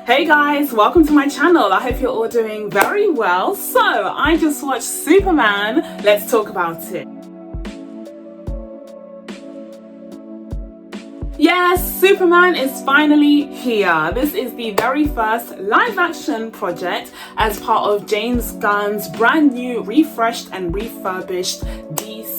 Hey guys, welcome to my channel. I hope you're all doing very well. So I just watched Superman. Let's talk about it. Yes, Superman is finally here. This is the very first live-action project as part of James Gunn's brand new, refreshed and refurbished DCU.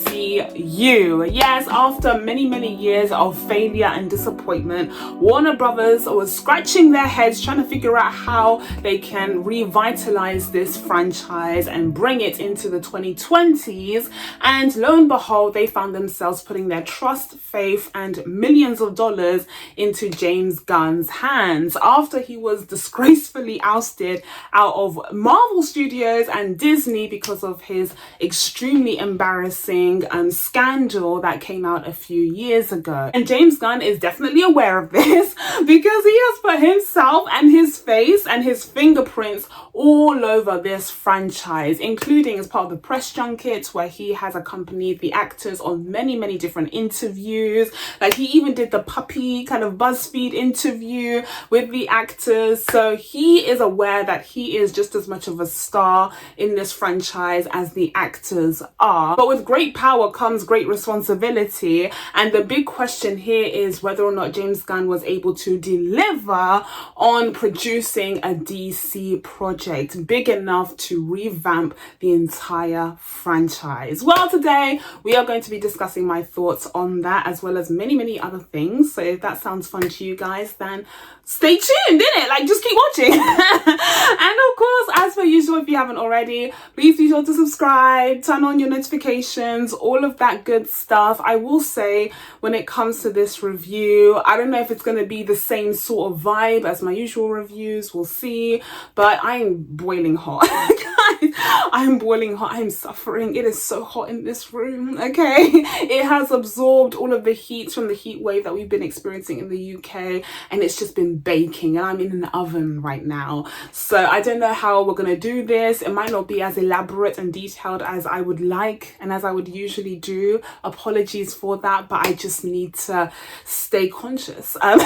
Yes, after many years of failure and disappointment, Warner Brothers was scratching their heads trying to figure out how they can revitalize this franchise and bring it into the 2020s. And lo and behold, they found themselves putting their trust, faith, and millions of dollars into James Gunn's hands after he was disgracefully ousted out of Marvel Studios and Disney because of his extremely embarrassing scandal that came out a few years ago. And James Gunn is definitely aware of this because he has put himself and his face and his fingerprints all over this franchise, including as part of the press junket where he has accompanied the actors on many different interviews. Like, he even did the puppy kind of BuzzFeed interview with the actors. So he is aware that he is just as much of a star in this franchise as the actors are. But with great power comes great responsibility. And the big question here is whether or not James Gunn was able to deliver on producing a DC project big enough to revamp the entire franchise. Well, today we are going to be discussing my thoughts on that as well as many other things. So if that sounds fun to you guys, then stay tuned, innit? Like, just keep watching. And of course, as per usual, if you haven't already, please be sure to subscribe, turn on your notifications, all of that good stuff. I will say, when it comes to this review, I don't know if it's going to be the same sort of vibe as my usual reviews, we'll see, but I'm boiling hot. Guys, I'm boiling hot. I'm suffering. It is so hot in this room, okay? It has absorbed all of the heat from the heat wave that we've been experiencing in the UK, and it's just been baking, and I'm in an oven right now. So I don't know how we're gonna do this. It might not be as elaborate and detailed as I would like and as I would usually do. Apologies for that, but I just need to stay conscious. But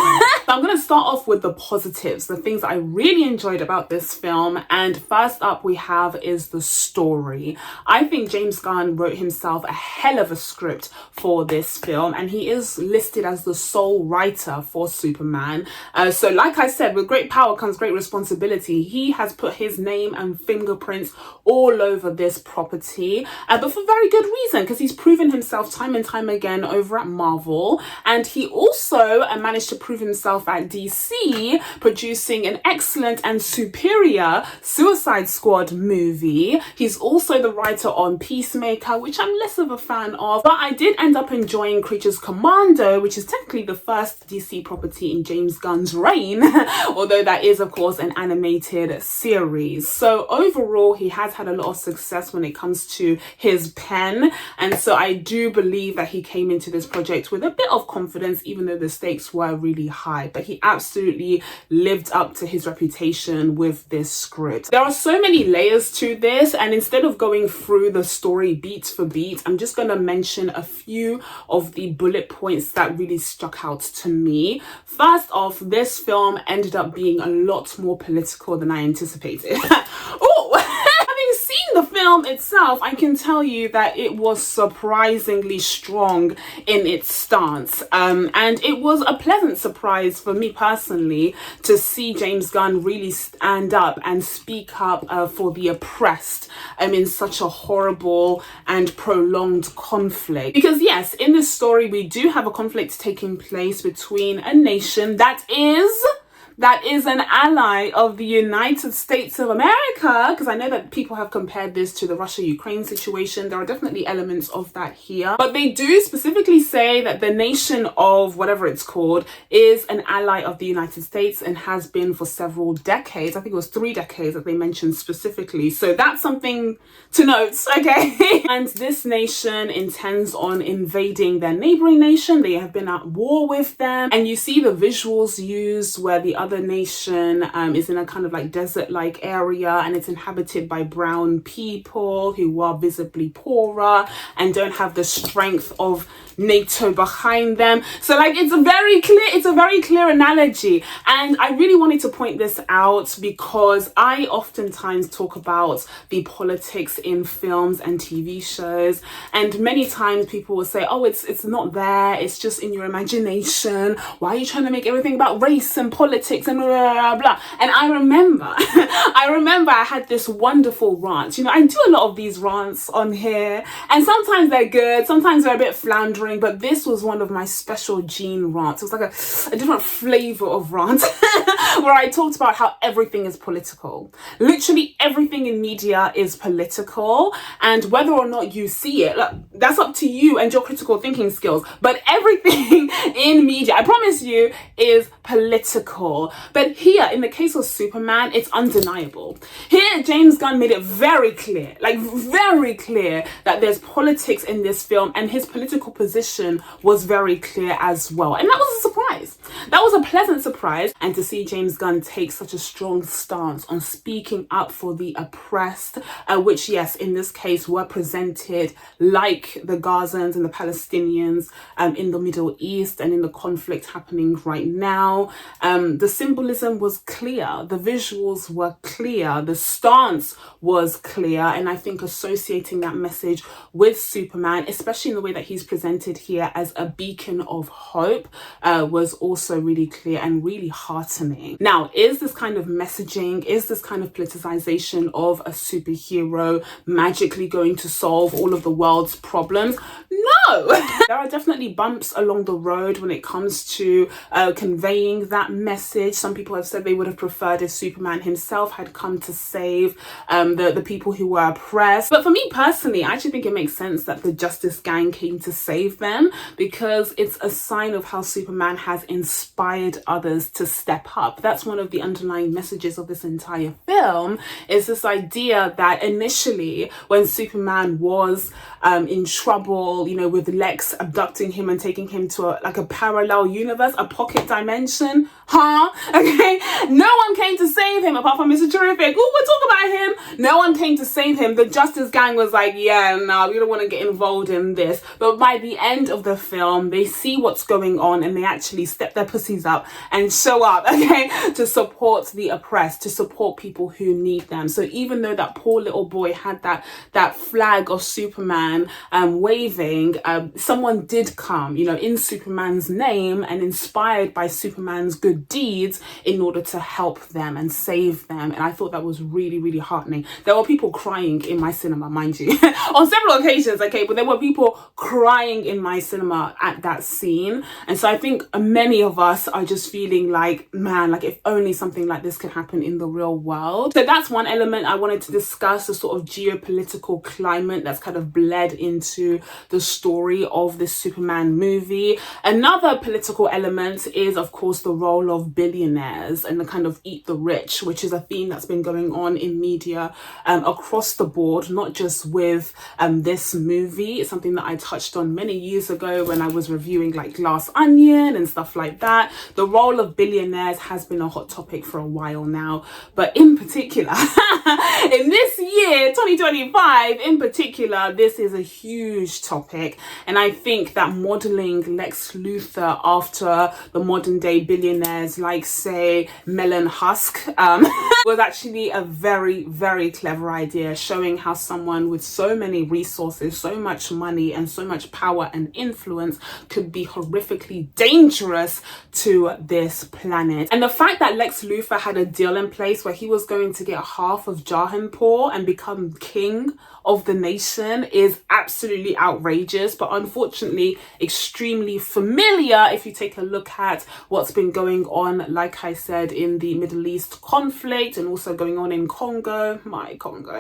I'm gonna start off with the positives, the things that I really enjoyed about this film. And first up we have is the story. I think James Gunn wrote himself a hell of a script for this film, and he is listed as the sole writer for Superman. So like I said, with great power comes great responsibility. He has put his name and fingerprints all over this property, but for very good reason, because he's proven himself time and time again over at Marvel, and he also managed to prove himself at DC, producing an excellent and superior Suicide Squad movie. He's also the writer on Peacemaker, which I'm less of a fan of, but I did end up enjoying Creatures Commando, which is technically the first DC property in James Gunn's reign, although that is of course an animated series. So overall, he has had a lot of success when it comes to his pen, and so I do believe that he came into this project with a bit of confidence, even though the stakes were really high. But he absolutely lived up to his reputation with this script. There are so many layers to this, and instead of going through the story beat for beat, I'm just going to mention a few of the bullet points that really stuck out to me. First off, this film ended up being a lot more political than I anticipated. Having seen the film itself, I can tell you that it was surprisingly strong in its stance, and it was a pleasant surprise for me personally to see James Gunn really stand up and speak up for the oppressed in such a horrible and prolonged conflict. Because yes, in this story we do have a conflict taking place between a nation that is an ally of the United States of America, because I know that people have compared this to the Russia-Ukraine situation. There are definitely elements of that here, but they do specifically say that the nation of whatever it's called is an ally of the United States and has been for several decades. I think it was 3 decades that they mentioned specifically. So that's something to note, okay? And this nation intends on invading their neighboring nation. They have been at war with them, and you see the visuals used where the other nation is in a kind of like desert-like area, and it's inhabited by brown people who are visibly poorer and don't have the strength of NATO behind them. So like it's a very clear analogy, and I really wanted to point this out because I oftentimes talk about the politics in films and TV shows, and many times people will say, oh, it's not there, it's just in your imagination, why are you trying to make everything about race and politics and blah blah blah. And I remember I had this wonderful rant. You know, I do a lot of these rants on here, and sometimes they're good, sometimes they're a bit floundering, but this was one of my special Jean rants. It was like a different flavor of rant where I talked about how everything is political. Literally everything in media is political, and whether or not you see it, look, that's up to you and your critical thinking skills, but everything in media, I promise you, is political. But here, in the case of Superman, it's undeniable. Here, James Gunn made it very clear, like very clear, that there's politics in this film, and his political position was very clear as well. And that was a surprise. That was a pleasant surprise. And to see James Gunn take such a strong stance on speaking up for the oppressed, which, yes, in this case were presented like the Gazans and the Palestinians in the Middle East and in the conflict happening right now. The symbolism was clear. The visuals were clear. The stance was clear. And I think associating that message with Superman, especially in the way that he's presented here as a beacon of hope, was also really clear and really heartening. Now, is this kind of messaging, is this kind of politicization of a superhero magically going to solve all of the world's problems? No! There are definitely bumps along the road when it comes to conveying that message. Some people have said they would have preferred if Superman himself had come to save the people who were oppressed. But for me personally, I actually think it makes sense that the Justice Gang came to save them, because it's a sign of how Superman has inspired others to step up. That's one of the underlying messages of this entire film, is this idea that initially when Superman was in trouble, you know, with Lex abducting him and taking him to a parallel universe, a pocket dimension, okay, no one came to save him apart from Mr. Terrific. Oh, we'll talk about him. No one came to save him. The Justice Gang was like, yeah, no, we don't want to get involved in this. But by the end of the film, they see what's going on and they actually step their pussies up and show up, okay, to support the oppressed, to support people who need them. So even though that poor little boy had that flag of Superman waving, someone did come, you know, in Superman's name and inspired by Superman's good deeds in order to help them and save them. And I thought that was really, really heartening. There were people crying in my cinema, mind you, on several occasions, okay, but there were people crying in my cinema at that scene. And so I think many of us are just feeling like, man, like if only something like this could happen in the real world. So that's one element I wanted to discuss, the sort of geopolitical climate that's kind of bled into the story of this Superman movie. Another political element is, of course, the role of billionaires and the kind of eat the rich, which is a theme that's been going on in media across the board, not just with this movie. It's something that I touched on many years ago when I was reviewing like Glass Onion and stuff like that. The role of billionaires has been a hot topic for a while now, but in particular, in this year, 2025, in particular, this is a huge topic. And I think that modeling Lex Luthor after the modern day billionaires like, say, Melon Husk was actually a very, very clever idea, showing how someone with so many resources, so much money and so much power and influence could be horrifically dangerous to this planet. And the fact that Lex Luthor had a deal in place where he was going to get half of Jahanpur and become king of the nation is absolutely outrageous, but unfortunately extremely familiar if you take a look at what's been going on, like I said, in the Middle East conflict, States and also going on in Congo, my Congo.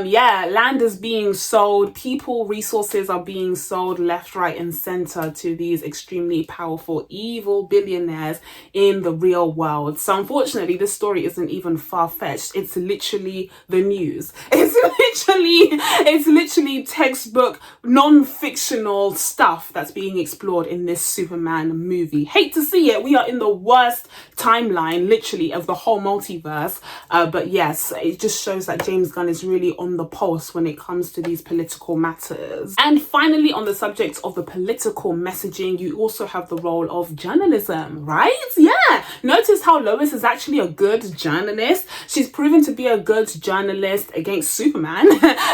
Yeah, land is being sold, people, resources are being sold left, right and center to these extremely powerful, evil billionaires in the real world. So unfortunately, this story isn't even far-fetched. It's literally the news. It's literally textbook, non-fictional stuff that's being explored in this Superman movie. Hate to see it. We are in the worst timeline, literally, of the whole multiverse. But yes, it just shows that James Gunn is really on the pulse when it comes to these political matters. And finally, on the subject of the political messaging, you also have the role of journalism, right? Yeah. Notice how Lois is actually a good journalist. She's proven to be a good journalist against Superman,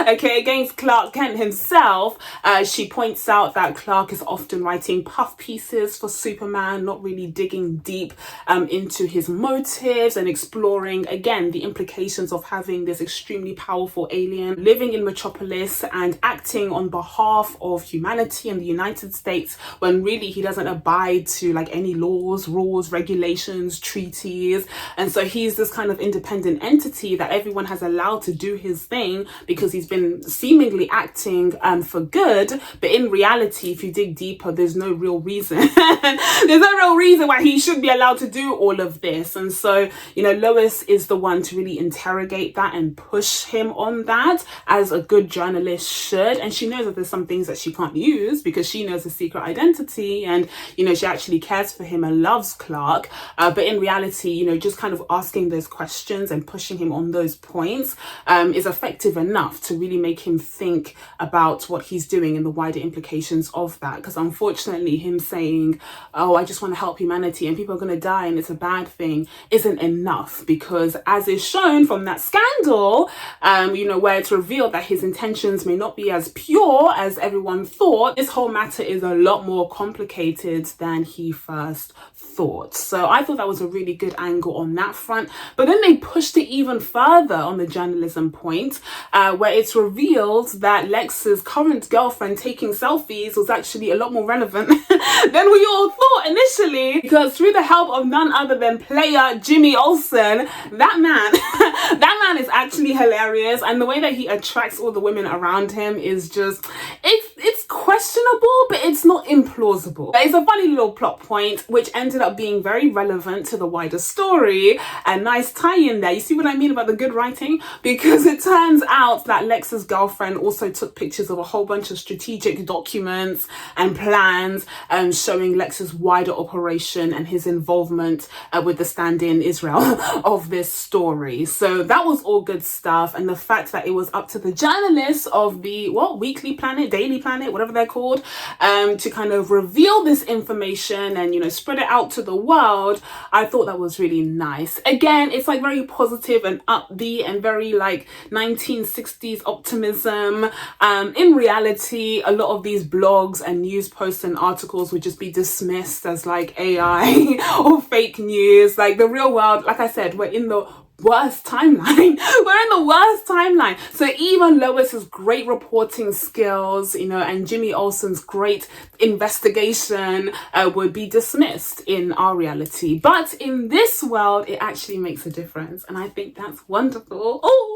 okay, against Clarke Kent himself. She points out that Clarke is often writing puff pieces for Superman, not really digging deep into his motives and exploring, again, the implications of having this extremely powerful alien living in Metropolis and acting on behalf of humanity in the United States when really he doesn't abide to like any laws, rules, regulations, treaties. And so he's this kind of independent entity that everyone has allowed to do his thing because he's been seemingly acting for good. But in reality, if you dig deeper, there's no real reason. There's no real reason why he should be allowed to do all of this. And so, you know, Lois is the one to really interrogate that and push him on that, as a good journalist should. And she knows that there's some things that she can't use because she knows his secret identity, and, you know, she actually cares for him and loves Clarke. But in reality, you know, just kind of asking those questions and pushing him on those points is effective enough to really make him think about what he's doing and the wider implications of that. Because unfortunately, him saying, oh, I just want to help humanity and people are going to die and it's a bad thing, isn't enough. Because as is shown from that scandal, you know, where it's revealed that his intentions may not be as pure as everyone thought, this whole matter is a lot more complicated than he first thought. So I thought that was a really good angle on that front. But then they pushed it even further on the journalism point, where it's revealed that Lex's current girlfriend taking selfies was actually a lot more relevant than we all thought initially, because through the help of none other than player Jimmy Olsen, that man is actually hilarious, and the way that he attracts all the women around him is just, it's questionable, but it's not implausible. It's a funny little plot point which ended up being very relevant to the wider story. A nice tie-in there. You see what I mean about the good writing? Because it turns out that Lex's girlfriend also took pictures of a whole bunch of strategic documents and plans showing Lex's wider operation and his involvement with the stand-in Israel of this story. So that was all good stuff. And the fact that it was up to the journalists of the Weekly Planet, Daily Planet, whatever they're called, to kind of reveal this information and, you know, spread it out to the world, I thought that was really nice. Again, it's like very positive and upbeat and very like 1960s optimism. In reality, a lot of these blogs and news posts and articles would just be dismissed as like AI or fake news. Like the real world, like I said, we're in the worst timeline. We're in the worst timeline. So even Lois's great reporting skills, you know, and Jimmy Olsen's great investigation would be dismissed in our reality. But in this world, it actually makes a difference. And I think that's wonderful. Oh!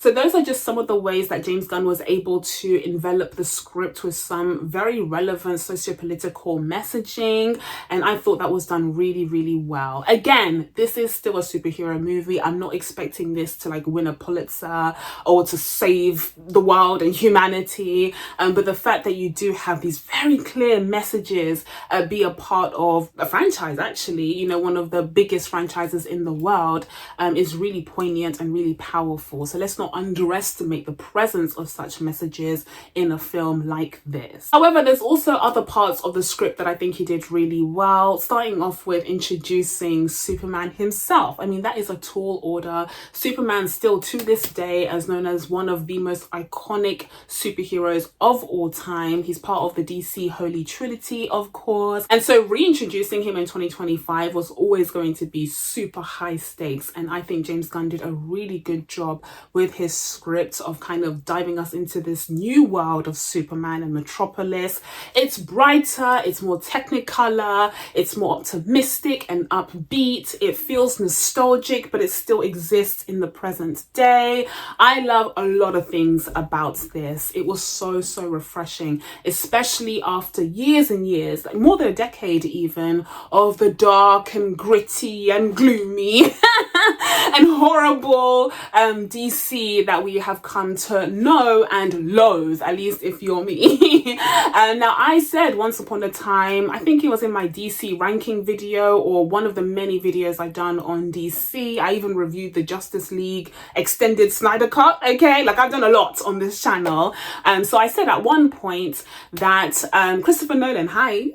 So those are just some of the ways that James Gunn was able to envelop the script with some very relevant socio-political messaging. And I thought that was done really, really well. Again, this is still a superhero movie. I'm not expecting this to like win a Pulitzer or to save the world and humanity. But the fact that you do have these very clear messages be a part of a franchise, actually, you know, one of the biggest franchises in the world, is really poignant and really powerful. So let's not underestimate the presence of such messages in a film like this. However, there's also other parts of the script that I think he did really well, starting off with introducing Superman himself. I mean, that is a tall order. Superman still to this day is known as one of the most iconic superheroes of all time. He's part of the DC Holy Trinity, of course. And so reintroducing him in 2025 was always going to be super high stakes. And I think James Gunn did a really good job with his script of kind of diving us into this new world of Superman and Metropolis. It's brighter, it's more technicolor, it's more optimistic and upbeat. It feels nostalgic, but it still exists in the present day. I love a lot of things about this. It was so refreshing, especially after years and years, like more than a decade even, of the dark and gritty and gloomy and horrible DC that we have come to know and loathe, at least if you're me. Now, I said once upon a time, I think it was in my DC ranking video or one of the many videos I've done on DC. I even reviewed the Justice League extended Snyder Cut, okay? Like, I've done a lot on this channel. So I said at one point that Christopher Nolan, hi.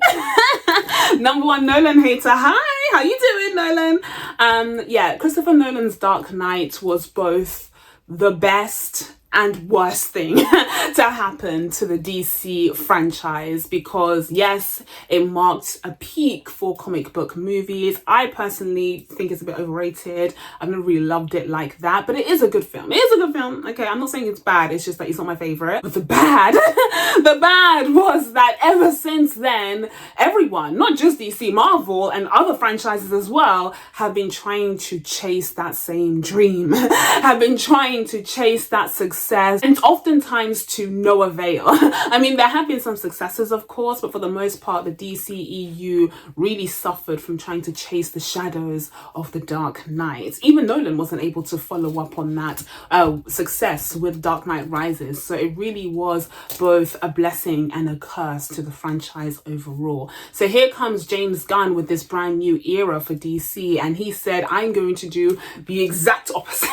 Number one Nolan hater, hi. How you doing, Nolan? Yeah, Christopher Nolan's Dark Knight was both the best and worst thing to happen to the DC franchise, because yes, it marked a peak for comic book movies. I personally think it's a bit overrated. I've never really loved it like that, but it is a good film. It is a good film. Okay, I'm not saying it's bad, it's just that it's not my favorite. But the bad, the bad was that ever since then, everyone, not just DC, Marvel and other franchises as well, have been trying to chase that same dream, have been trying to chase that success, and oftentimes to no avail. I mean, there have been some successes, of course, but for the most part, the DCEU really suffered from trying to chase the shadows of the Dark Knight. Even Nolan wasn't able to follow up on that success with Dark Knight Rises. So it really was both a blessing and a curse to the franchise overall. So here comes James Gunn with this brand new era for DC, and he said, I'm going to do the exact opposite.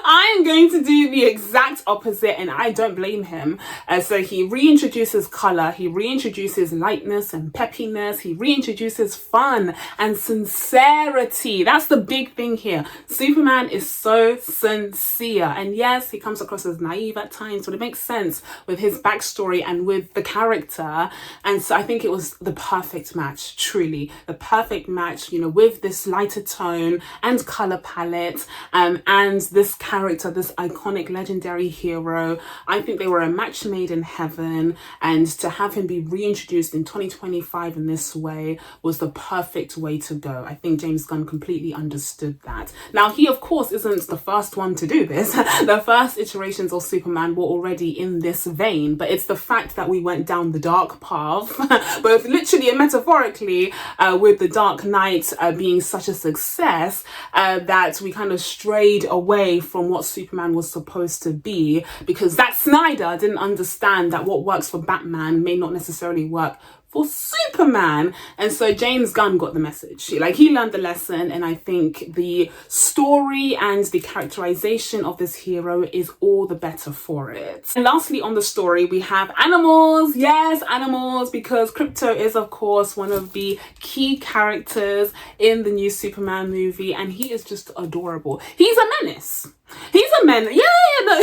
I'm going to do the exact opposite, and I don't blame him. So he reintroduces color, he reintroduces lightness and peppiness, he reintroduces fun and sincerity. That's the big thing here. Superman is so sincere, and yes, he comes across as naive at times, but it makes sense with his backstory and with the character. And so I think it was the perfect match, truly the perfect match, you know, with this lighter tone and color palette, and this character, this iconic legendary hero. I think they were a match made in heaven, and to have him be reintroduced in 2025 in this way was the perfect way to go. I think James Gunn completely understood that. Now, he of course isn't the first one to do this. The first iterations of Superman were already in this vein, but it's the fact that we went down the dark path, both literally and metaphorically, with the Dark Knight being such a success, that we kind of strayed away from what Superman was supposed to be, because Zack Snyder didn't understand that what works for Batman may not necessarily work for Superman. And so James Gunn got the message. Like, he learned the lesson, and I think the story and the characterization of this hero is all the better for it. And lastly, on the story, we have animals. Yes, animals, because Krypto is of course one of the key characters in the new Superman movie, and he is just adorable. He's a menace. He's a menace. Yeah, no.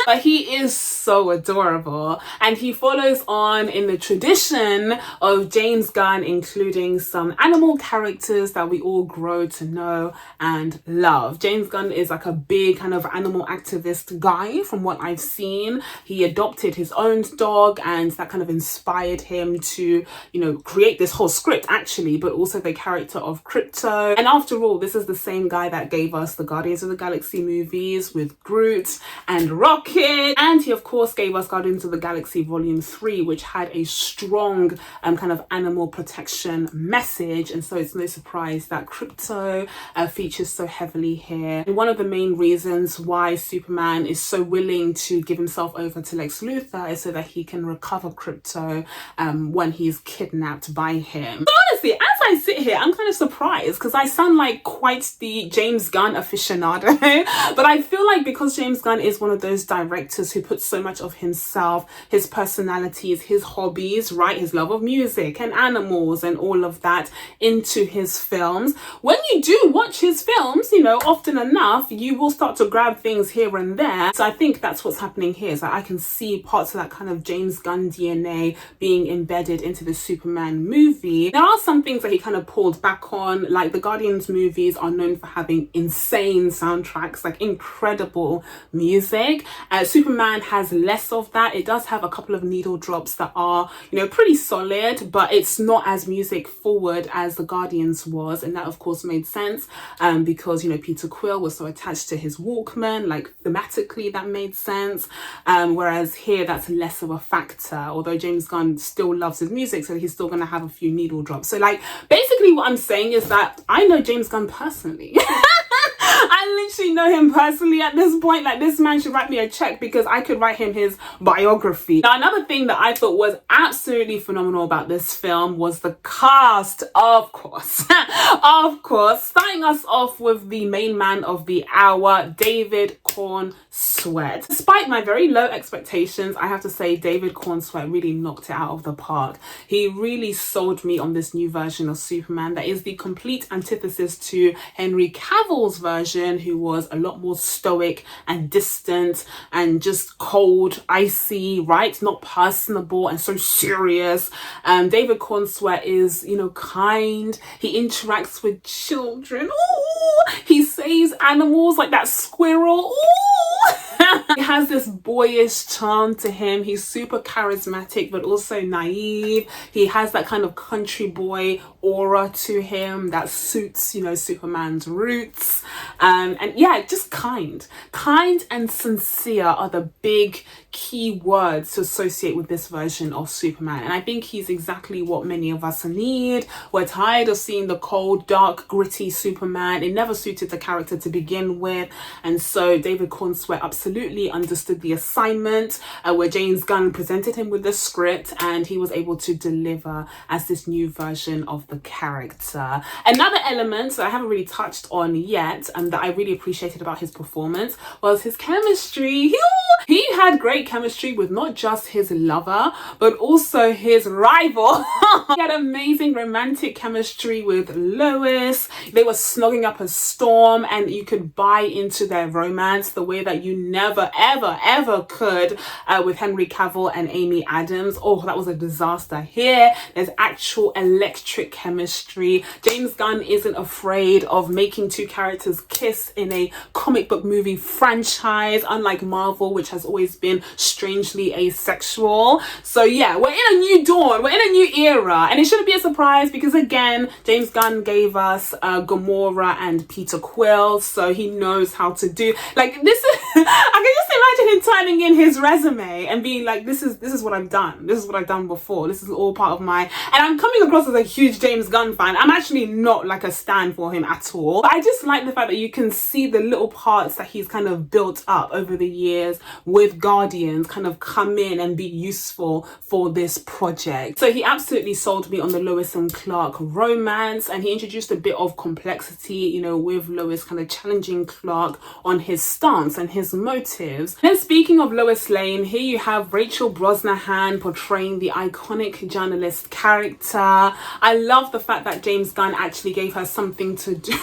But he is so adorable, and he follows on in the tradition of James Gunn, including some animal characters that we all grow to know and love. James Gunn is like a big kind of animal activist guy from what I've seen. He adopted his own dog, and that kind of inspired him to, you know, create this whole script actually, but also the character of Krypto. And after all, this is the same guy that gave us the Guardians of the Galaxy movies with Groot and Rocket. And he of course gave us Guardians of the Galaxy Volume 3, which had a strong kind of animal protection message. And so it's no surprise that Krypto features so heavily here. And one of the main reasons why Superman is so willing to give himself over to Lex Luthor is so that he can recover Krypto when he's kidnapped by him. So honestly, as I sit here, I'm kind of surprised, because I sound like quite the James Gunn aficionado. But I feel like because James Gunn is one of those directors who puts so much of himself, his personalities, his hobbies, right, his love of music and animals and all of that into his films, when you do watch his films, you know, often enough, you will start to grab things here and there. So I think that's what's happening here, is that I can see parts of that kind of James Gunn DNA being embedded into the Superman movie. There are some things that he he kind of pulled back on. Like, the Guardians movies are known for having insane soundtracks, like incredible music. Superman has less of that. It does have a couple of needle drops that are, you know, pretty solid, but it's not as music forward as the Guardians was, and that of course made sense because, you know, Peter Quill was so attached to his Walkman. Like, thematically that made sense, whereas here that's less of a factor, although James Gunn still loves his music, so he's still going to have a few needle drops. So like, basically what I'm saying is that I know James Gunn personally. I literally know him personally at this point. Like, this man should write me a check because I could write him his biography. Now, another thing that I thought was absolutely phenomenal about this film was the cast, of course. Of course, starting us off with the main man of the hour, David Cornsweet. Despite my very low expectations, I have to say David Cornsweet really knocked it out of the park. He really sold me on this new version of Superman that is the complete antithesis to Henry Cavill's version, who was a lot more stoic and distant and just cold, icy, right? Not personable and so serious. David Cornsweet is, you know, kind. He interacts with children. Ooh! He saves animals like that squirrel. Ooh! He has this boyish charm to him. He's super charismatic but also naive. He has that kind of country boy aura to him that suits, you know, Superman's roots. And yeah, just kind and sincere are the big key words to associate with this version of Superman, and I think he's exactly what many of us need. We're tired of seeing the cold, dark, gritty Superman. It never suited the character to begin with, and so David Cornsweet absolutely understood the assignment, where James Gunn presented him with the script and he was able to deliver as this new version of the character. Another element that I haven't really touched on yet and that I really appreciated about his performance was his chemistry. He had great chemistry with not just his lover but also his rival. He had amazing romantic chemistry with Lois. They were snogging up a storm and you could buy into their romance the way that you never ever could with Henry Cavill and Amy Adams. Oh, that was a disaster. Here there's actual electric chemistry. James Gunn isn't afraid of making two characters kiss in a comic book movie franchise, unlike Marvel, which has always been strangely asexual. So yeah, we're in a new dawn, we're in a new era, and it shouldn't be a surprise because again, James Gunn gave us Gamora and Peter Quill, so he knows how to do, like, this is I can just imagine him turning in his resume and being like, this is what I've done, this is what I've done before, this is all part of my, and I'm coming across as a huge James Gunn fan. I'm actually not like a stan for him at all, but I just like the fact that you can see the little parts that he's kind of built up over the years with Guardians kind of come in and be useful for this project. So he absolutely sold me on the Lois and Clarke romance, and he introduced a bit of complexity, you know, with Lois kind of challenging Clarke on his stance and his motives. And speaking of Lois Lane, here you have Rachel Brosnahan portraying the iconic journalist character. I love the fact that James Gunn actually gave her something to do.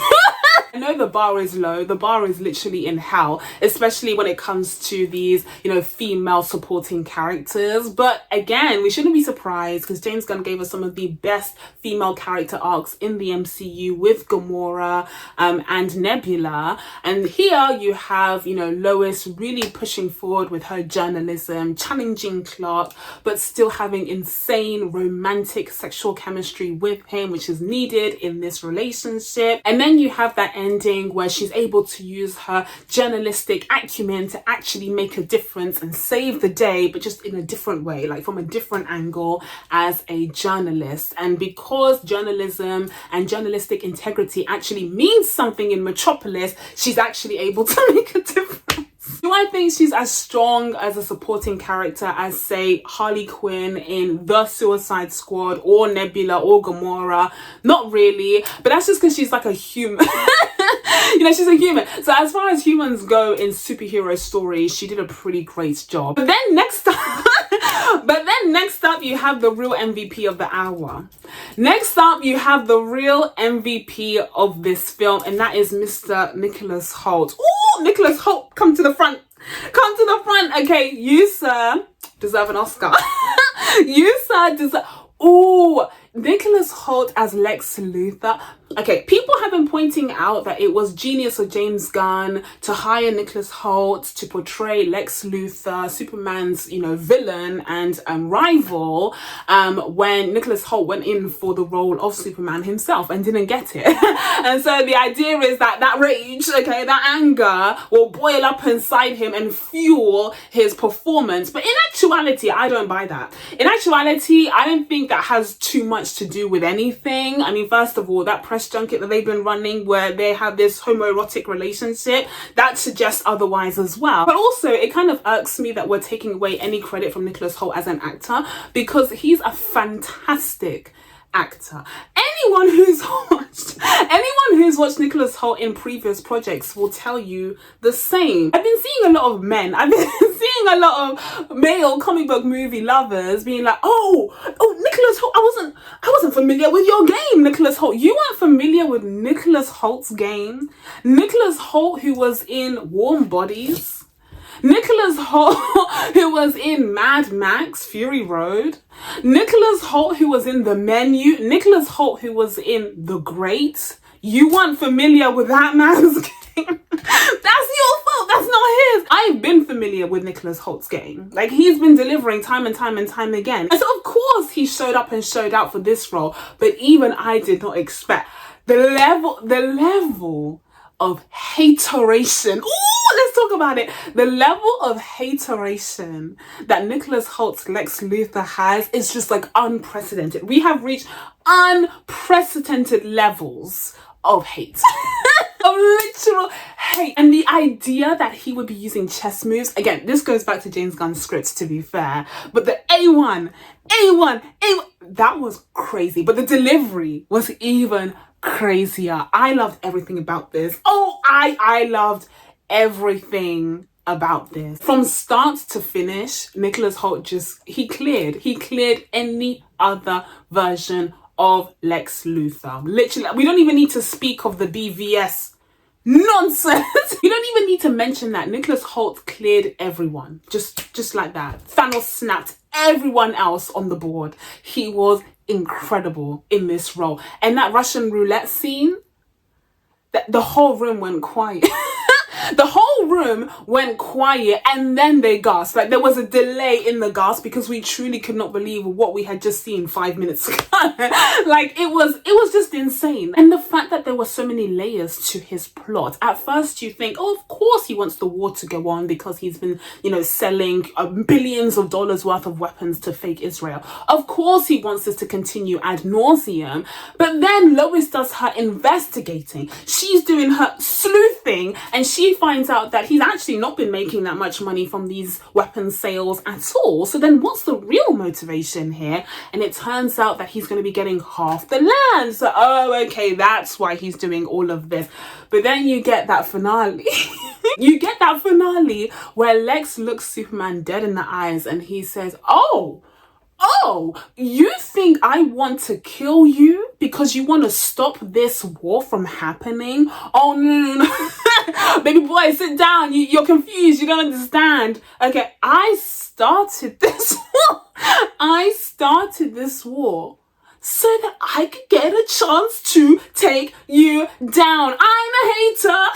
I know the bar is low, the bar is literally in hell, especially when it comes to these, you know, female supporting characters. But again, we shouldn't be surprised because James Gunn gave us some of the best female character arcs in the MCU with Gamora and Nebula. And here you have, you know, Lois really pushing forward with her journalism, challenging Clarke, but still having insane romantic sexual chemistry with him, which is needed in this relationship. And then you have that ending where she's able to use her journalistic acumen to actually make a difference and save the day, but just in a different way, like from a different angle as a journalist. And because journalism and journalistic integrity actually means something in Metropolis, she's actually able to make a difference. Do I think she's as strong as a supporting character as, say, Harley Quinn in The Suicide Squad or Nebula or Gamora? Not really, but that's just because she's like a human. You know, she's a human. So as far as humans go in superhero stories, she did a pretty great job. But then next up, you have the real MVP of the hour. Next up, you have the real MVP of this film, and that is Mr. Nicholas Hoult. Ooh, Nicholas Hoult, come to the front. Come to the front. Okay, you, sir, deserve an Oscar. You, sir, deserve... Oh, Nicholas Hoult as Lex Luthor. Okay, people have been pointing out that it was genius of James Gunn to hire Nicholas Hoult to portray Lex Luthor, Superman's, villain and rival, when Nicholas Hoult went in for the role of Superman himself and didn't get it. And so the idea is that rage, okay, that anger will boil up inside him and fuel his performance. But in actuality, I don't buy that. In actuality, I don't think that has too much to do with anything. I mean, first of all, that press junket that they've been running where they have this homoerotic relationship, that suggests otherwise as well. But also, it kind of irks me that we're taking away any credit from Nicholas Hoult as an actor, because he's a fantastic actor. Anyone who's watched Nicholas Hoult in previous projects will tell you the same. I've been seeing a lot of men, I've been seeing a lot of male comic book movie lovers being like, oh, Nicholas Hoult, I wasn't familiar with your game, Nicholas Hoult. You weren't familiar with Nicholas Hoult's game? Nicholas Hoult, who was in Warm Bodies, Nicholas Hoult, who was in Mad Max Fury Road, Nicholas Hoult, who was in The Menu, Nicholas Hoult, who was in The Great. You weren't familiar with that man's game. That's your fault. That's not his. I've been familiar with Nicholas Hoult's game. Like, he's been delivering time and time and time again. And so, of course, he showed up and showed out for this role. But even I did not expect the level of hateration. Ooh, let's talk about it. The level of hateration that Nicholas Hoult's Lex Luthor has is just like unprecedented. We have reached unprecedented levels of hate. Of literal hate. And the idea that he would be using chess moves, again, this goes back to James Gunn's script, to be fair, but the A1, that was crazy. But the delivery was even crazier. I loved everything about this. Oh, I loved everything about this. From start to finish, Nicholas Hoult he cleared any other version of Lex Luthor. Literally, we don't even need to speak of the BVS nonsense. You don't even need to mention that. Nicholas Hoult cleared everyone. Just like that. Thanos snapped everyone else on the board. He was incredible in this role. And that Russian roulette scene, the whole room went quiet. The whole room went quiet, and then they gasped. Like, there was a delay in the gasp because we truly could not believe what we had just seen 5 minutes ago. Like, it was just insane. And the fact that there were so many layers to his plot. At first you think, oh, of course he wants the war to go on because he's been, selling billions of dollars worth of weapons to fake Israel. Of course he wants this to continue ad nauseum. But then Lois does her investigating. She's doing her sleuthing, and she finds out that he's actually not been making that much money from these weapons sales at all. So then what's the real motivation here? And it turns out that he's going to be getting half the land. So, oh, okay, that's why he's doing all of this. But then you get that finale. You get that finale where Lex looks Superman dead in the eyes and he says, oh, you think I want to kill you because you want to stop this war from happening? Oh, no. Baby boy, sit down. You're confused. You don't understand. Okay, I started this war. I started this war so that I could get a chance to take you down. I'm a hater.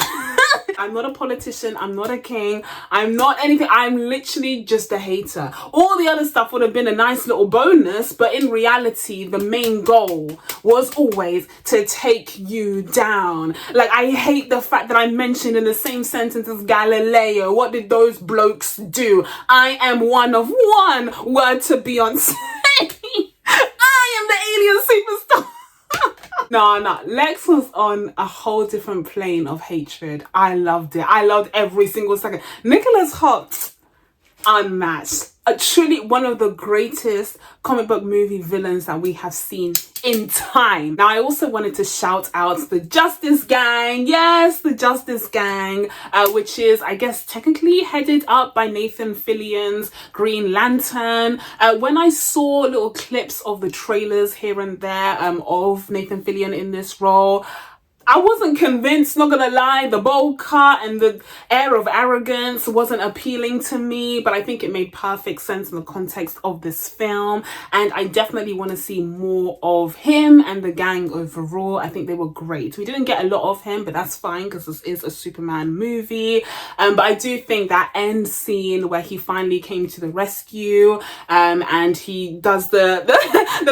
I'm not a politician. I'm not a king. I'm not anything. I'm literally just a hater. All the other stuff would have been a nice little bonus, but in reality, the main goal was always to take you down. Like, I hate the fact that I mentioned in the same sentence as Galileo. What did those blokes do? I am one of one. Word to Beyonce. I am the alien superstar. No, Lex was on a whole different plane of hatred. I loved it. I loved every single second. Nicholas Hoult, unmatched. Truly one of the greatest comic book movie villains that we have seen in time. Now, I also wanted to shout out the Justice Gang. Yes, the Justice Gang, which is, I guess, technically headed up by Nathan Fillion's Green Lantern. When I saw little clips of the trailers here and there of Nathan Fillion in this role, I wasn't convinced, not gonna lie. The bowl cut and the air of arrogance wasn't appealing to me, but I think it made perfect sense in the context of this film, and I definitely want to see more of him and the gang overall. I think they were great. We didn't get a lot of him, but that's fine because this is a Superman movie. But I do think that end scene where he finally came to the rescue, and he does the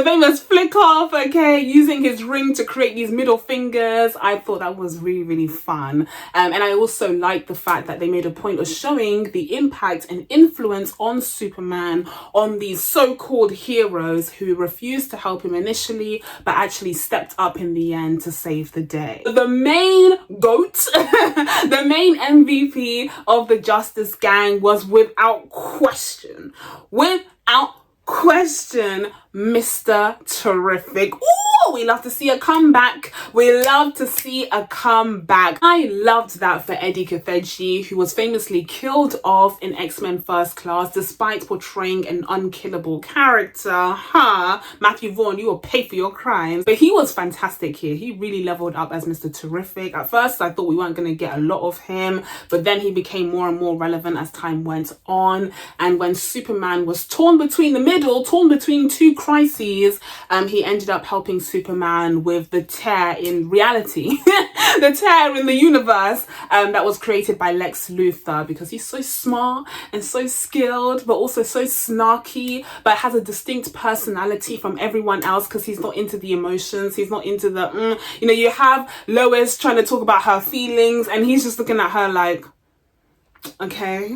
famous flick off, okay, using his ring to create these middle fingers. I thought that was really, really fun. And I also like the fact that they made a point of showing the impact and influence on Superman on these so-called heroes who refused to help him initially, but actually stepped up in the end to save the day. The main GOAT, the main MVP of the Justice Gang was without question, Mr. Terrific. Ooh, we love to see a comeback. We love to see a comeback. I loved that for Eddie Kefeji, who was famously killed off in X-Men First Class despite portraying an unkillable character. Matthew Vaughn, you will pay for your crimes. But he was fantastic here. He really leveled up as Mr. Terrific. At first, I thought we weren't going to get a lot of him, but then he became more and more relevant as time went on. And when Superman was torn between two crises, he ended up helping Superman with the tear in reality, the tear in the universe that was created by Lex Luthor, because he's so smart and so skilled, but also so snarky, but has a distinct personality from everyone else because he's not into the emotions, he's not into the, you have Lois trying to talk about her feelings and he's just looking at her like, okay.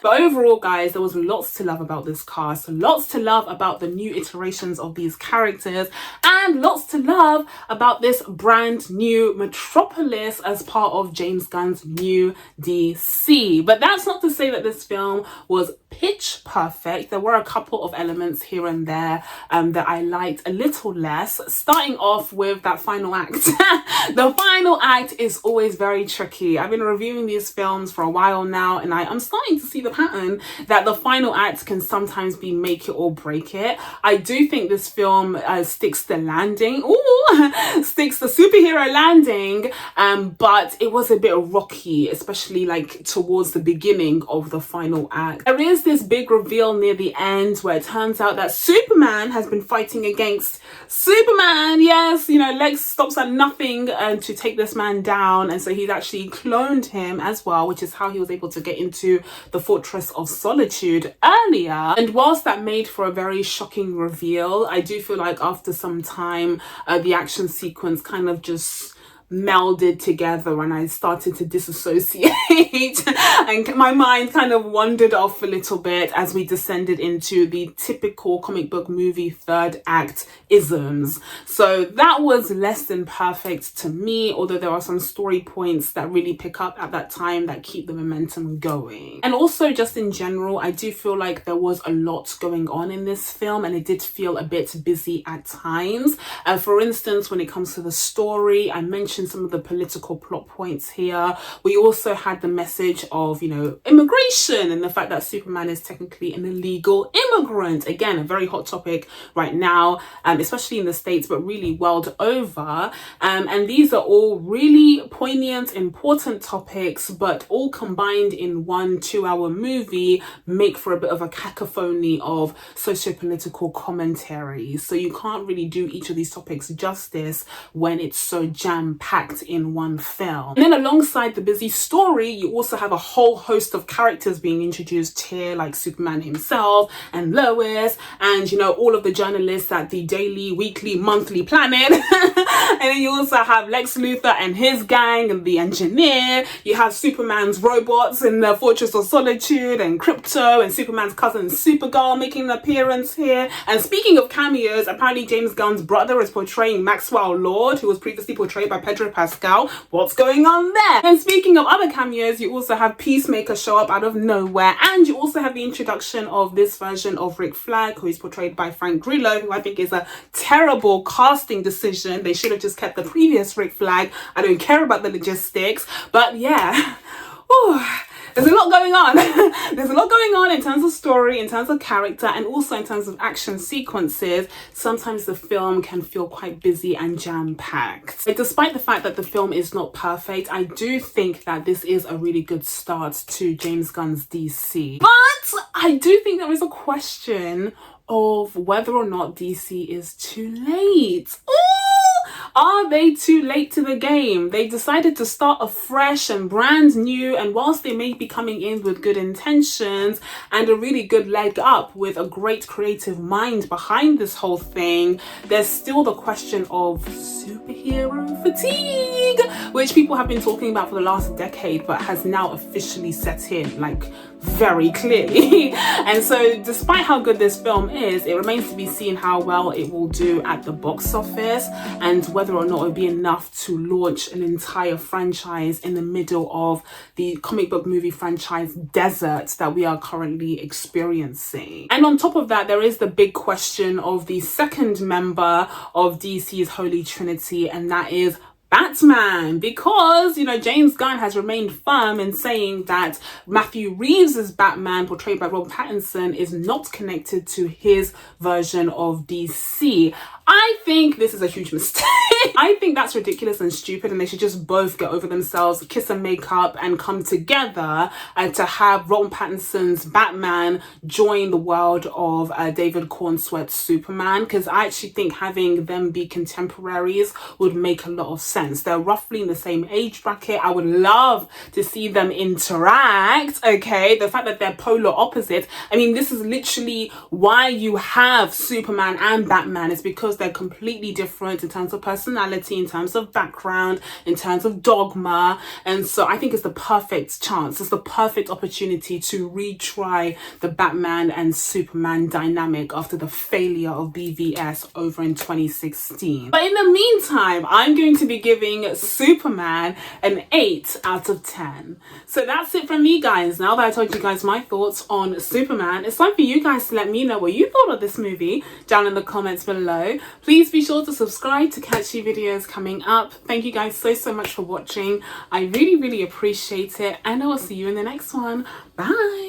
But overall, guys, there was lots to love about this cast, lots to love about the new iterations of these characters, and lots to love about this brand new Metropolis as part of James Gunn's new DC. But that's not to say that this film was pitch perfect. There were a couple of elements here and there that I liked a little less, starting off with that final act. The final act is always very tricky. I've been reviewing these films for a while now, and I'm starting to see the pattern that the final act can sometimes be make it or break it. I do think this film sticks the landing, sticks the superhero landing, but it was a bit rocky, especially like towards the beginning of the final act. There is this big reveal near the end where it turns out that Superman has been fighting against Superman. Yes, Lex stops at nothing to take this man down, and so he's actually cloned him as well, which is how he was able to get into the Fortress of Solitude earlier. And whilst that made for a very shocking reveal, I do feel like after some time the action sequence kind of just melded together and I started to disassociate and my mind kind of wandered off a little bit as we descended into the typical comic book movie third act isms. So that was less than perfect to me, although there are some story points that really pick up at that time that keep the momentum going. And also just in general, I do feel like there was a lot going on in this film and it did feel a bit busy at times. For instance, when it comes to the story, I mentioned some of the political plot points here. We also had the message of, immigration and the fact that Superman is technically an illegal immigrant. Again, a very hot topic right now, especially in the States, but really world over. And these are all really poignant, important topics, but all combined in 1 2-hour movie make for a bit of a cacophony of socio-political commentary. So you can't really do each of these topics justice when it's so jam-packed in one film. And then alongside the busy story, you also have a whole host of characters being introduced here, like Superman himself and Lois, and all of the journalists at the Daily, Weekly, Monthly Planet. And then you also have Lex Luthor and his gang and the engineer. You have Superman's robots in the Fortress of Solitude and Crypto and Superman's cousin Supergirl making an appearance here. And speaking of cameos, apparently James Gunn's brother is portraying Maxwell Lord, who was previously portrayed by Pedro Pascal. What's going on there? And speaking of other cameos, you also have Peacemaker show up out of nowhere, and you also have the introduction of this version of Rick Flag, who is portrayed by Frank Grillo, who I think is a terrible casting decision. They should have just kept the previous Rick Flag. I don't care about the logistics, but yeah. Ooh. there's a lot going on. There's a lot going on in terms of story, in terms of character, and also in terms of action sequences. Sometimes the film can feel quite busy and jam-packed. But despite the fact that the film is not perfect, I do think that this is a really good start to James Gunn's DC. But I do think there is a question of whether or not DC is too late. Ooh! Are they too late to the game? They decided to start afresh and brand new, and whilst they may be coming in with good intentions and a really good leg up with a great creative mind behind this whole thing, there's still the question of superhero fatigue, which people have been talking about for the last decade but has now officially set in, like, very clearly. And so despite how good this film is, it remains to be seen how well it will do at the box office and whether or not it will be enough to launch an entire franchise in the middle of the comic book movie franchise desert that we are currently experiencing. And on top of that, there is the big question of the second member of DC's Holy Trinity, and that is Batman, because, you know, James Gunn has remained firm in saying that Matthew Reeves's Batman, portrayed by Robert Pattinson, is not connected to his version of DC. I think this is a huge mistake. I think that's ridiculous and stupid, and they should just both get over themselves, kiss and make up, and come together to have Robert Pattinson's Batman join the world of David Cornsweet's Superman, because I actually think having them be contemporaries would make a lot of sense. They're roughly in the same age bracket. I would love to see them interact, okay? The fact that they're polar opposites, I mean, this is literally why you have Superman and Batman, is because they're completely different in terms of personality, in terms of background, in terms of dogma. And so I think it's the perfect chance, it's the perfect opportunity to retry the Batman and Superman dynamic after the failure of BVS over in 2016. But in the meantime, I'm going to be giving Superman an 8 out of 10. So that's it from me, guys. Now that I told you guys my thoughts on Superman, it's time for you guys to let me know what you thought of this movie down in the comments below. Please be sure to subscribe to catch new videos coming up. Thank you guys so much for watching. I really appreciate it, and I will see you in the next one. Bye.